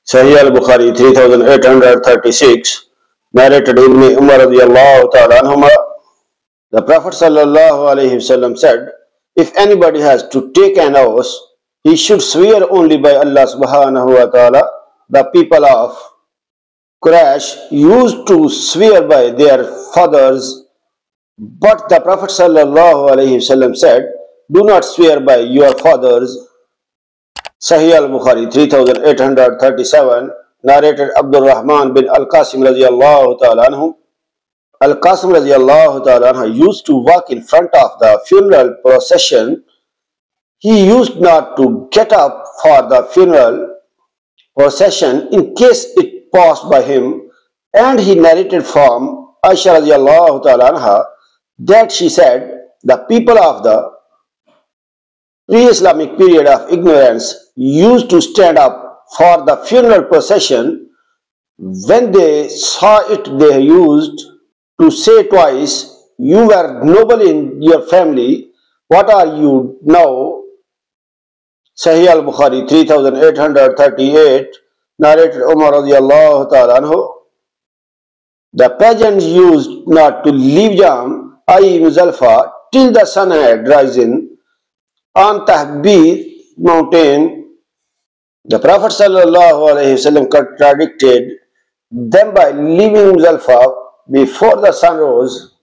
Sahih al-Bukhari 3836, narrated Ibn Umar radiallahu ta'ala anhuma, the Prophet sallallahu alayhi wasallam said, if anybody has to take an oath, he should swear only by Allah subhanahu wa ta'ala. The people of Quraysh used to swear by their fathers, but the Prophet sallallahu alayhi wasallam said, do not swear by your fathers. Sahih al-Bukhari 3837, narrated Abdul Rahman bin Al-Qasim radiallahu ta'ala anhu. Al-Qasim radiallahu ta'ala anhu used to walk in front of the funeral procession. He used not to get up for the funeral procession in case it passed by him, and he narrated from Aisha radiallahu ta'ala anha that she said, the people of the pre-Islamic period of ignorance used to stand up for the funeral procession. When they saw it, they used to say twice, you were noble in your family, what are you now? Sahih al-Bukhari 3838, narrated Umar radiallahu ta'ala anhu. The peasants used not to leave Jam, i.e. Muzdalifah, till the sun had risen on Tahbir mountain. The Prophet ﷺ contradicted them by leaving Muzdalifah before the sun rose.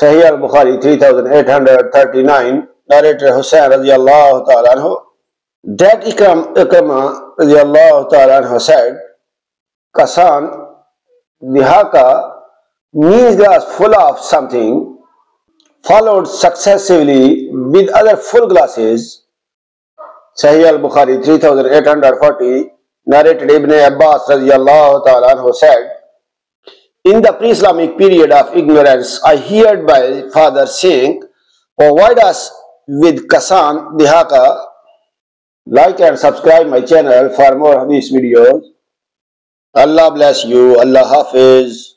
Sahih al-Bukhari 3839, narrated Hussain radiallahu ta'ala anhu, that Ikrama radiallahu ta'ala anhu said, Kasan Dihaka means glass full of something, followed successively with other full glasses. Sahih al-Bukhari 3840, narrated Ibn Abbas radiallahu ta'ala anhu said, in the pre-Islamic period of ignorance, I heard my father saying, provide us with Kasan Dihaka. Like and subscribe my channel for more of these videos. Allah bless you. Allah Hafiz.